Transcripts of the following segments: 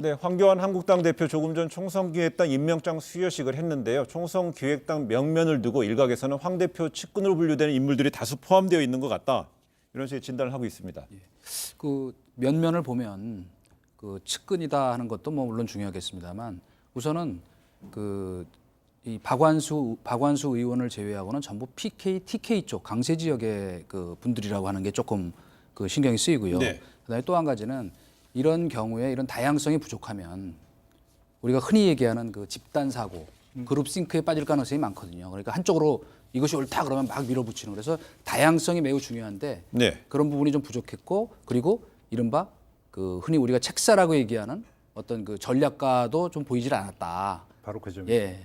네, 황교안 한국당 대표 조금 전 총선기획당 임명장 수여식을 했는데요. 총선기획당 명면을 두고 일각에서는 황 대표 측근으로 분류되는 인물들이 다수 포함되어 있는 것 같다. 이런 식의 진단을 하고 있습니다. 그 면면을 보면 그 측근이다 하는 것도 뭐 물론 중요하겠습니다만 우선은 그 이 박완수 의원을 제외하고는 전부 PK, TK 쪽 강세 지역의 그 분들이라고 하는 게 조금 그 신경이 쓰이고요. 네. 그다음에 또 한 가지는 이런 경우에 이런 다양성이 부족하면 우리가 흔히 얘기하는 그 집단 사고, 그룹 싱크에 빠질 가능성이 많거든요. 그러니까 한쪽으로 이것이 옳다 그러면 막 밀어붙이는. 그래서 다양성이 매우 중요한데 네. 그런 부분이 좀 부족했고 그리고 이른바 그 흔히 우리가 책사라고 얘기하는 어떤 그 전략가도 좀 보이질 않았다. 바로 그 점. 예.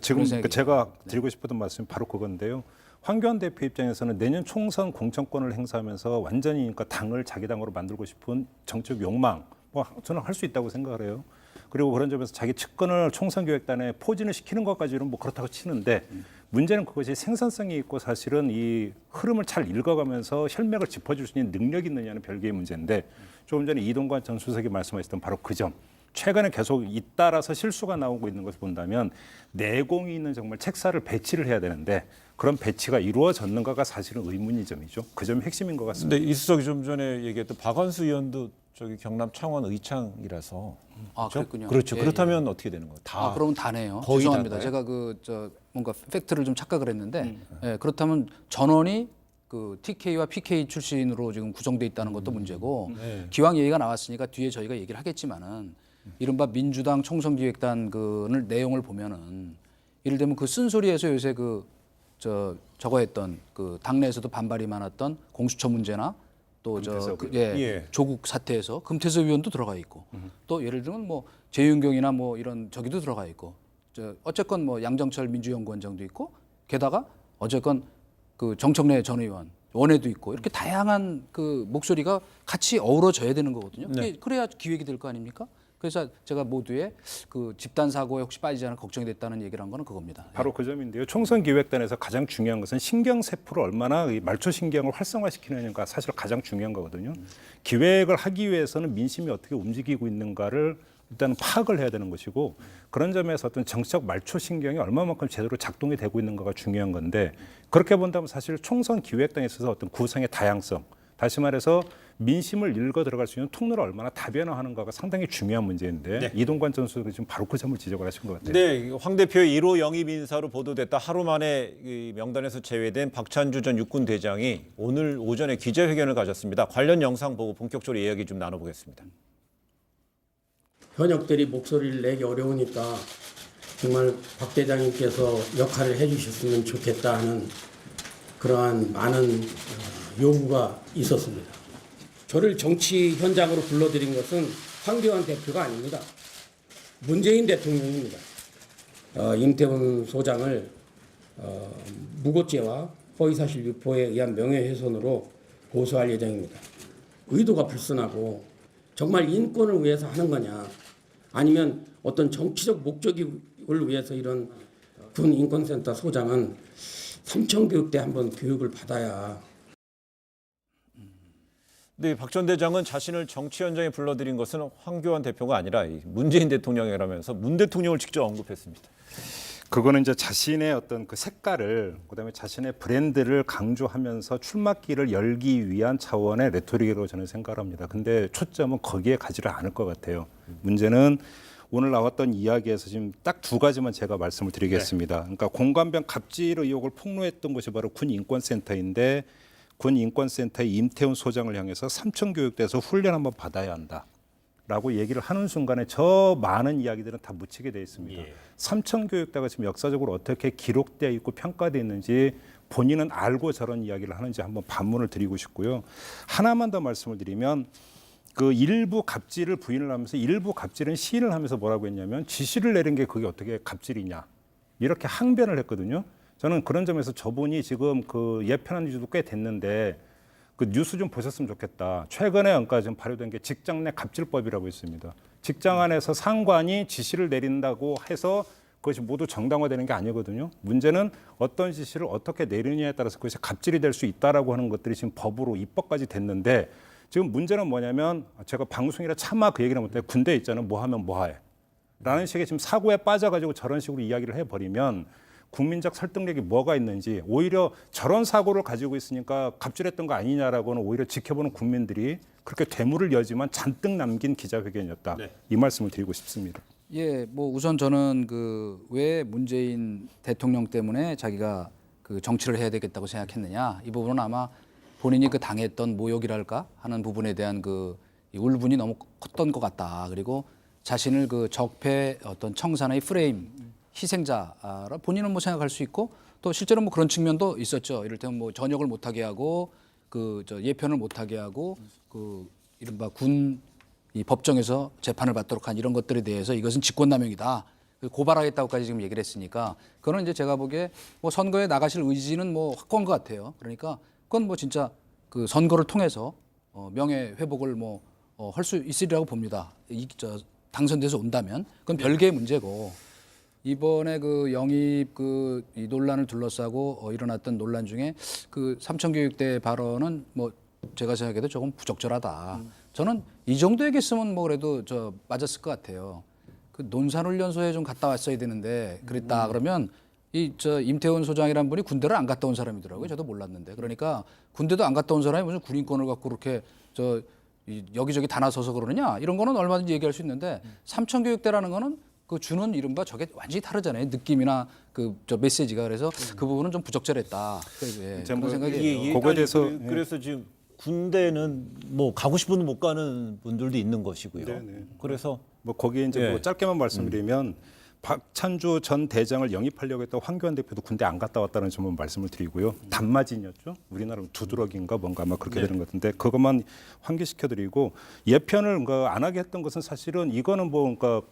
지금 생각이 제가 드리고 싶었던 말씀이 바로 그건데요. 황교안 대표 입장에서는 내년 총선 공천권을 행사하면서 완전히 그러니까 당을 자기 당으로 만들고 싶은 정책 욕망, 뭐 저는 할 수 있다고 생각을 해요. 그리고 그런 점에서 자기 측근을 총선기획단에 포진을 시키는 것까지는 뭐 그렇다고 치는데 문제는 그것이 생산성이 있고 사실은 이 흐름을 잘 읽어가면서 혈맥을 짚어줄 수 있는 능력이 있느냐는 별개의 문제인데 조금 전에 이동관 전 수석이 말씀하셨던 바로 그 점. 최근에 계속 잇따라서 실수가 나오고 있는 것을 본다면 내공이 있는 정말 책사를 배치를 해야 되는데 그런 배치가 이루어졌는가가 사실은 의문의 점이죠. 그 점이 핵심인 것 같습니다. 근데 이 수석이 좀 전에 얘기했던 박완수 의원도 저기 경남 창원 의창이라서 아, 그랬군요. 그렇죠. 예, 그렇다면 어떻게 되는 거예요? 다 그러면 다네요. 거의 죄송합니다. 다인가요? 제가 그 저 뭔가 팩트를 좀 착각을 했는데 예, 그렇다면 전원이 그 TK와 PK 출신으로 지금 구성돼 있다는 것도 문제고 기왕 얘기가 나왔으니까 뒤에 저희가 얘기를 하겠지만은 이른바 민주당 총선기획단 그 내용을 보면은 예를 들면 그 쓴소리에서 요새 그 저거 했던 그 당내에서도 반발이 많았던 공수처 문제나 또 예. 조국 사태에서 금태섭 의원도 들어가 있고 또 예를 들면 뭐 재윤경이나 뭐 이런 저기도 들어가 있고 어쨌건 뭐 양정철 민주연구원장도 있고 게다가 어쨌건 그 정청래 전 의원 원외도 있고 이렇게 다양한 그 목소리가 같이 어우러져야 되는 거거든요. 그래야 기획이 될 거 아닙니까? 그래서 제가 모두의 그 집단 사고에 혹시 빠지지 않을 걱정이 됐다는 얘기를 한 거는 그겁니다. 바로 그 점인데요. 총선기획단에서 가장 중요한 것은 신경세포를 얼마나 이 말초신경을 활성화시키느냐가 사실 가장 중요한 거거든요. 기획을 하기 위해서는 민심이 어떻게 움직이고 있는가를 일단 파악을 해야 되는 것이고 그런 점에서 어떤 정치적 말초신경이 얼마만큼 제대로 작동이 되고 있는가가 중요한 건데 그렇게 본다면 사실 총선기획단에 있어서 어떤 구성의 다양성 다시 말해서 민심을 읽어 들어갈 수 있는 통로를 얼마나 다변화하는가가 상당히 중요한 문제인데 이동관 전 수석이 지금 바로 그 점을 지적을 하신 것 같아요. 네, 황 대표의 1호 영입 인사로 보도됐다 하루 만에 이 명단에서 제외된 박찬주 전 육군 대장이 오늘 오전에 기자회견을 가졌습니다. 관련 영상 보고 본격적으로 이야기 좀 나눠보겠습니다. 현역들이 목소리를 내기 어려우니까 정말 박 대장님께서 역할을 해주셨으면 좋겠다 하는 그러한 많은 요구가 있었습니다. 저를 정치 현장으로 불러들인 것은 황교안 대표가 아닙니다. 문재인 대통령입니다. 임태훈 소장을 무고죄와 허위사실 유포에 의한 명예훼손으로 고소할 예정입니다. 의도가 불순하고 정말 인권을 위해서 하는 거냐 아니면 어떤 정치적 목적을 위해서 이런 군 인권센터 소장은 삼청교육대 한번 교육을 받아야. 네, 박 전 대장은 자신을 정치 현장에 불러들인 것은 황교안 대표가 아니라 문재인 대통령이라면서 문 대통령을 직접 언급했습니다. 그거는 이제 자신의 어떤 그 색깔을 그다음에 자신의 브랜드를 강조하면서 출마길을 열기 위한 차원의 레토릭이라고 저는 생각합니다. 근데 초점은 거기에 가지를 않을 것 같아요. 문제는 오늘 나왔던 이야기에서 지금 딱 두 가지만 제가 말씀을 드리겠습니다. 그러니까 공관병 갑질 의혹을 폭로했던 곳이 바로 군인권센터인데 군인권센터의 임태훈 소장을 향해서 삼청교육대에서 훈련 한번 받아야 한다라고 얘기를 하는 순간에 저 많은 이야기들은 다 묻히게 돼 있습니다. 삼청교육대가 지금 역사적으로 어떻게 기록되어 있고 평가되어 있는지 본인은 알고 저런 이야기를 하는지 한번 반문을 드리고 싶고요. 하나만 더 말씀을 드리면 그 일부 갑질을 부인을 하면서 일부 갑질은 시인을 하면서 뭐라고 했냐면 지시를 내린 게 그게 어떻게 갑질이냐 이렇게 항변을 했거든요. 저는 그런 점에서 저분이 지금 그 예편한 지도 꽤 됐는데 그 뉴스 좀 보셨으면 좋겠다. 최근에 그러니까 지금 발효된 게 직장 내 갑질법이라고 있습니다. 직장 안에서 상관이 지시를 내린다고 해서 그것이 모두 정당화되는 게 아니거든요. 문제는 어떤 지시를 어떻게 내리느냐에 따라서 그것이 갑질이 될 수 있다라고 하는 것들이 지금 법으로 입법까지 됐는데 지금 문제는 뭐냐면 제가 방송이라 차마 그 얘기를 못해 군대 있잖아요. 뭐 하면 뭐 해. 라는 식의 지금 사고에 빠져가지고 저런 식으로 이야기를 해버리면 국민적 설득력이 뭐가 있는지 오히려 저런 사고를 가지고 있으니까 갑질했던 거 아니냐라고는 오히려 지켜보는 국민들이 그렇게 되물을 여지만 잔뜩 남긴 기자회견이었다. 네. 이 말씀을 드리고 싶습니다. 예, 뭐 우선 저는 그 왜 문재인 대통령 때문에 자기가 그 정치를 해야 되겠다고 생각했느냐 이 부분은 아마 본인이 그 당했던 모욕이랄까 하는 부분에 대한 그 울분이 너무 컸던 것 같다. 그리고 자신을 그 적폐 어떤 청산의 프레임 희생자라 본인은 뭐 생각할 수 있고 또 실제로 뭐 그런 측면도 있었죠. 이를테면 뭐 전역을 못하게 하고 그 저 예편을 못하게 하고 그 이른바 군 이 법정에서 재판을 받도록 한 이런 것들에 대해서 이것은 직권남용이다. 고발하겠다고까지 지금 얘기를 했으니까 그거는 이제 제가 보기에 뭐 선거에 나가실 의지는 뭐 확고한 것 같아요. 그러니까 그건 뭐 진짜 그 선거를 통해서 명예 회복을 뭐 할 수 있으리라고 봅니다. 당선돼서 온다면 그건 별개의 문제고 이번에 그 영입 이 논란을 둘러싸고 일어났던 논란 중에 그 삼천교육대 발언은 뭐 제가 생각해도 조금 부적절하다. 저는 이 정도 얘기했으면 뭐 그래도 맞았을 것 같아요. 그 논산훈련소에 좀 갔다 왔어야 되는데 그랬다 그러면 임태훈 소장이라는 분이 군대를 안 갔다 온 사람이더라고요. 저도 몰랐는데 그러니까 군대도 안 갔다 온 사람이 무슨 군인권을 갖고 그렇게 여기저기 다 나서서 그러느냐 이런 거는 얼마든지 얘기할 수 있는데 삼천교육대라는 거는 그 주는 이른바 저게 완전히 다르잖아요. 느낌이나 메시지가 그래서 그 부분은 좀 부적절했다. 그런 생각이에요. 그거에 대해서 그래서 지금 군대는 뭐 가고 싶은 못 가는 분들도 있는 것이고요. 네네. 그래서 뭐 거기에 이제 뭐 짧게만 말씀드리면 박찬주 전 대장을 영입하려고 했던 황교안 대표도 군대 안 갔다 왔다는 점은 말씀을 드리고요. 단마진이었죠. 우리나라 두드러기인가 뭔가 아마 그렇게 되는 것 같은데 그것만 환기시켜드리고 예편을 안 하게 했던 것은 사실은 이거는 뭐 그러니까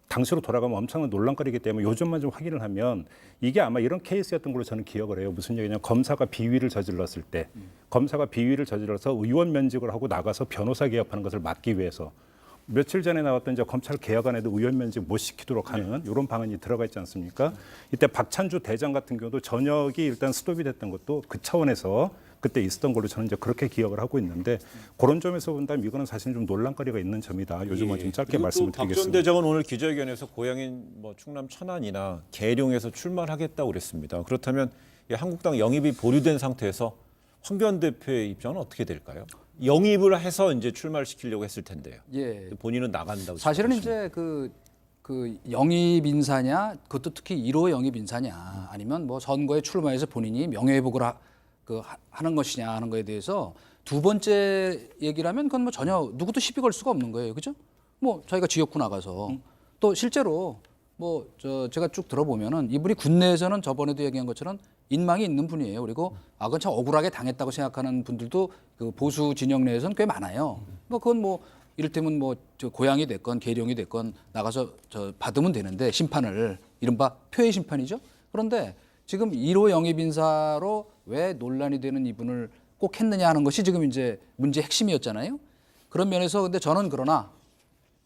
당시로 돌아가면 엄청난 논란거리이기 때문에 요즘만 좀 확인을 하면 이게 아마 이런 케이스였던 걸로 저는 기억을 해요. 무슨 얘기냐면 검사가 비위를 저질렀을 때 검사가 비위를 저질러서 의원 면직을 하고 나가서 변호사 개업하는 것을 막기 위해서 며칠 전에 나왔던 이제 검찰 개혁안에도 의원 면직 못 시키도록 하는 이런 방안이 들어가 있지 않습니까? 이때 박찬주 대장 같은 경우도 전역이 일단 스톱이 됐던 것도 그 차원에서 그때 있었던 걸로 저는 이제 그렇게 기억을 하고 있는데 그런 점에서 본다면 이거는 사실 좀 논란거리가 있는 점이다. 요즘은 좀 짧게 말씀을 박전 드리겠습니다. 대장은 오늘 기자회견에서 고향인 뭐 충남 천안이나 계룡에서 출마를 하겠다고 그랬습니다. 그렇다면 이 한국당 영입이 보류된 상태에서 황교안 대표의 입장은 어떻게 될까요? 영입을 해서 이제 출마를 시키려고 했을 텐데요. 예. 본인은 나간다고. 사실은 생각하십니까? 이제 그 영입 인사냐, 그것도 특히 1호 영입 인사냐, 아니면 뭐 선거에 출마해서 본인이 명예회복을 하는 것이냐 하는 거에 대해서 두 번째 얘기라면 그건 뭐 전혀 누구도 시비 걸 수가 없는 거예요, 그죠? 뭐 저희가 지역구 나가서 또 실제로 뭐 제가 쭉 들어보면은 이분이 군내에서는 저번에도 얘기한 것처럼 인망이 있는 분이에요. 그리고 그건 참 억울하게 당했다고 생각하는 분들도 그 보수 진영 내에서는 꽤 많아요. 뭐 그건 뭐 이를테면 뭐 고향이 됐건 계룡이 됐건 나가서 받으면 되는데 심판을 이른바 표의 심판이죠. 그런데 지금 1호 영입 인사로 왜 논란이 되는 이분을 꼭 했느냐 하는 것이 지금 이제 문제의 핵심이었잖아요. 그런 면에서 근데 저는 그러나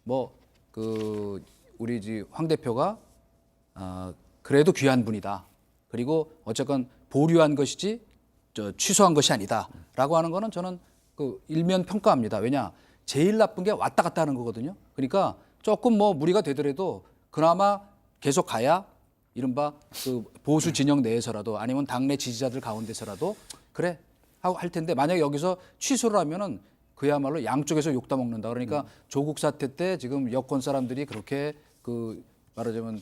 뭐 우리 황 대표가 그래도 귀한 분이다. 그리고 어쨌건 보류한 것이지 취소한 것이 아니다라고 하는 거는 저는 그 일면 평가합니다. 왜냐 제일 나쁜 게 왔다 갔다 하는 거거든요. 그러니까 조금 뭐 무리가 되더라도 그나마 계속 가야 이른바 그 보수 진영 내에서라도 아니면 당내 지지자들 가운데서라도 그래 하고 할 텐데 만약에 여기서 취소를 하면은 그야말로 양쪽에서 욕 다 먹는다. 그러니까 조국 사태 때 지금 여권 사람들이 그렇게 말하자면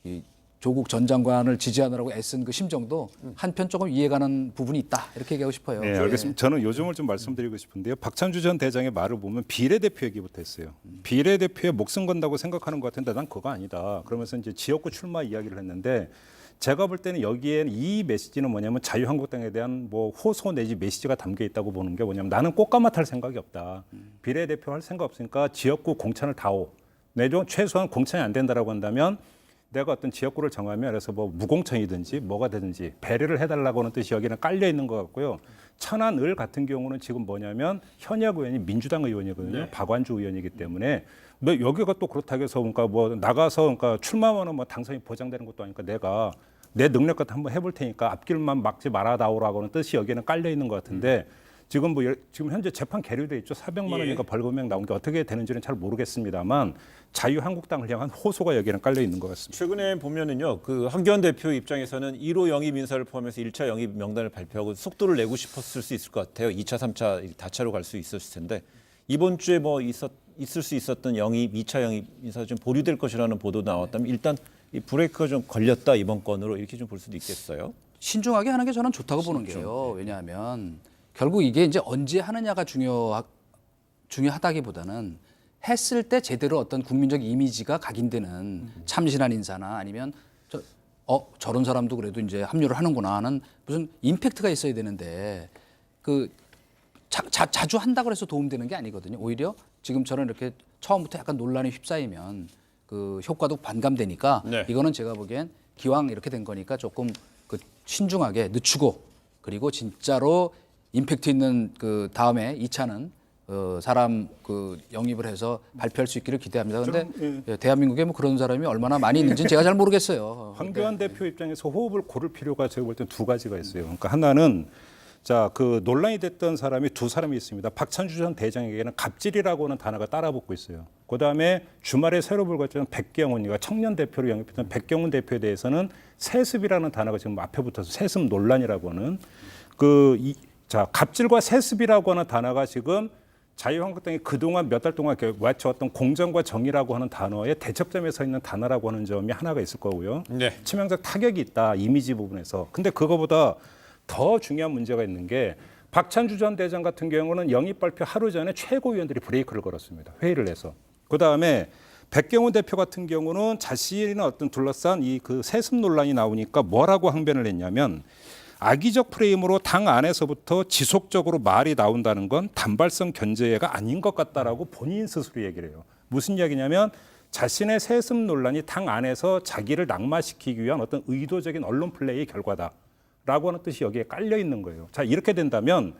이 조국 전 장관을 지지하느라고 애쓴 그 심정도 한편 조금 이해가는 부분이 있다. 이렇게 얘기하고 싶어요. 네, 알겠습니다. 저는 요점을 좀 말씀드리고 싶은데요. 박찬주 전 대장의 말을 보면 비례대표 얘기부터 했어요. 비례대표에 목숨 건다고 생각하는 것 같은데 난 그거 아니다. 그러면서 이제 지역구 출마 이야기를 했는데 제가 볼 때는 여기에 이 메시지는 뭐냐면 자유한국당에 대한 뭐 호소 내지 메시지가 담겨 있다고 보는 게 뭐냐면 나는 꽃가마 탈 생각이 없다. 비례대표 할 생각 없으니까 지역구 공천을 다오. 내종 최소한 공천이 안 된다라고 한다면 내가 어떤 지역구를 정하면 그래서 뭐 무공천이든지 뭐가 되든지 배려를 해달라고 하는 뜻이 여기는 깔려 있는 것 같고요. 천안을 같은 경우는 지금 뭐냐면 현역 의원이 민주당 의원이거든요. 네. 박완주 의원이기 때문에 뭐 여기가 또 그렇다고 해서 그러니까 뭐 나가서 그러니까 출마하면 뭐 당선이 보장되는 것도 아니까 내가 내 능력 같은 한번 해볼 테니까 앞길만 막지 말아다오라고 하는 뜻이 여기는 깔려 있는 것 같은데 지금 지금 현재 재판 계류돼 있죠. 400만 원인가 벌금액 나온 게 어떻게 되는지는 잘 모르겠습니다만 자유한국당을 향한 호소가 여기에는 깔려 있는 것 같습니다. 최근에 보면은요, 그 황교안 대표 입장에서는 1호 영입 인사를 포함해서 1차 영입 명단을 발표하고 속도를 내고 싶었을 수 있을 것 같아요. 2차, 3차 다차로 갈 수 있었을 텐데 이번 주에 뭐 있을 수 있었던 영입, 2차 영입 인사 좀 보류될 것이라는 보도 나왔다면 일단 이 브레이크가 좀 걸렸다 이번 건으로 이렇게 좀 볼 수도 있겠어요. 신중하게 하는 게 저는 좋다고 보는 게요. 왜냐하면 결국 이게 이제 언제 하느냐가 중요하다기보다는 했을 때 제대로 어떤 국민적 이미지가 각인되는 참신한 인사나 아니면 저런 사람도 그래도 이제 합류를 하는구나 하는 무슨 임팩트가 있어야 되는데 그 자주 한다 그래서 도움되는 게 아니거든요. 오히려 지금처럼 이렇게 처음부터 약간 논란에 휩싸이면 그 효과도 반감되니까 네. 이거는 제가 보기엔 기왕 이렇게 된 거니까 조금 그 신중하게 늦추고 그리고 진짜로 임팩트 있는 그 다음에 2차는 사람 그 영입을 해서 발표할 수 있기를 기대합니다. 그런데 예, 대한민국에 뭐 그런 사람이 얼마나 많이 있는지는 제가 잘 모르겠어요. 황교안 대표 입장에서 호흡을 고를 필요가 제가 볼 때 두 가지가 있어요. 그러니까 하나는 자, 그 논란이 됐던 사람이 두 사람이 있습니다. 박찬주 전 대장에게는 갑질이라고 하는 단어가 따라붙고 있어요. 그다음에 주말에 새로 불거졌던 백경훈이가 청년 대표로 영입했던 백경훈 대표에 대해서는 세습이라는 단어가 지금 앞에 붙어서 세습 논란이라고 하는 자, 갑질과 세습이라고 하는 단어가 지금 자유한국당이 그동안 몇 달 동안 이렇게 외쳐왔던 공정과 정의라고 하는 단어의 대척점에 서 있는 단어라고 하는 점이 하나가 있을 거고요. 네. 치명적 타격이 있다, 이미지 부분에서. 근데 그거보다 더 중요한 문제가 있는 게 박찬주 전 대장 같은 경우는 영입 발표 하루 전에 최고위원들이 브레이크를 걸었습니다. 회의를 해서. 그다음에 백경훈 대표 같은 경우는 자신의 어떤 둘러싼 이 그 세습 논란이 나오니까 뭐라고 항변을 했냐면 악의적 프레임으로 당 안에서부터 지속적으로 말이 나온다는 건 단발성 견제가 아닌 것 같다라고 본인 스스로 얘기를 해요. 무슨 이야기냐면 자신의 세습 논란이 당 안에서 자기를 낙마시키기 위한 어떤 의도적인 언론 플레이의 결과다. 라고 하는 뜻이 여기에 깔려 있는 거예요. 자, 이렇게 된다면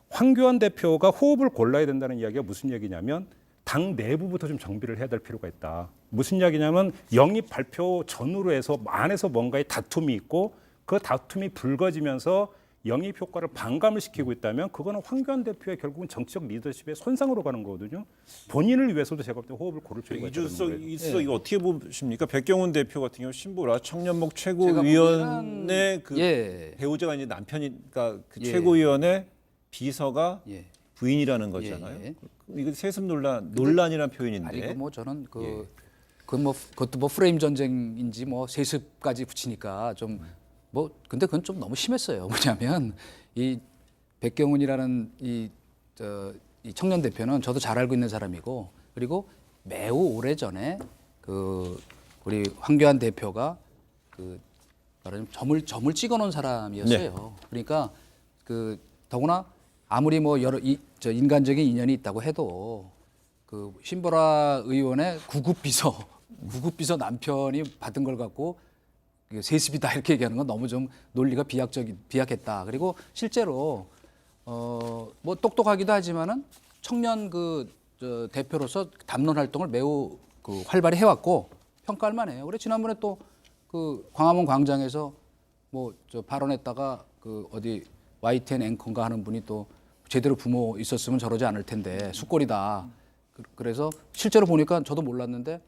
황교안 대표가 호흡을 골라야 된다는 이야기가 무슨 얘기냐면 당 내부부터 좀 정비를 해야 될 필요가 있다. 무슨 이야기냐면 영입 발표 전후로 해서 안에서 뭔가의 다툼이 있고 그 다툼이 불거지면서 영입 효과를 반감을 시키고 있다면 그거는 황교안 대표의 결국은 정치적 리더십의 손상으로 가는 거거든요. 본인을 위해서도 제가 볼 때 호흡을 고를 필요가 있다는 거예요. 이준석 이거 어떻게 보십니까? 백경훈 대표 같은 경우 신보라 청년목 최고위원의 그 예. 배우자가 이제 남편이니까 그 예. 최고위원의 비서가 예. 부인이라는 거잖아요. 예. 이거 세습 논란이라는 표현인데. 아니 그뭐 저는 그것도 뭐 프레임 전쟁인지 뭐 세습까지 붙이니까 좀 뭐 근데 그건 좀 너무 심했어요. 뭐냐면 이 백경훈이라는 이 청년 대표는 저도 잘 알고 있는 사람이고 그리고 매우 오래 전에 그 우리 황교안 대표가 그 말하자면 점을 찍어놓은 사람이었어요. 그러니까 그 더구나 아무리 뭐 여러 인간적인 인연이 있다고 해도 그 신보라 의원의 구급 비서 남편이 받은 걸 갖고 세습이다 이렇게 얘기하는 건 너무 좀 논리가 비약했다. 그리고 실제로 뭐 똑똑하기도 하지만은 청년 대표로서 담론 활동을 매우 활발히 해왔고 평가할 만해요. 그래 지난번에 또 그 광화문 광장에서 뭐 발언했다가 어디 YTN 앵커인가 하는 분이 또 제대로 부모 있었으면 저러지 않을 텐데 숙골이다. 그래서 실제로 보니까 저도 몰랐는데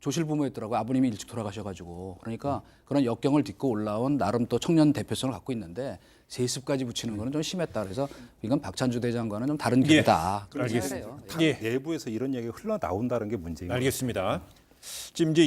조실 부모였더라고요. 아버님이 일찍 돌아가셔가지고. 그러니까 그런 역경을 딛고 올라온 나름 또 청년 대표성을 갖고 있는데 세습까지 붙이는 거는 좀 심했다. 그래서 이건 박찬주 대장과는 좀 다른 길이다. 알겠습니다. 당 내부에서 이런 얘기가 흘러나온다는 게 문제인 거예요. 알겠습니다. 지금 이제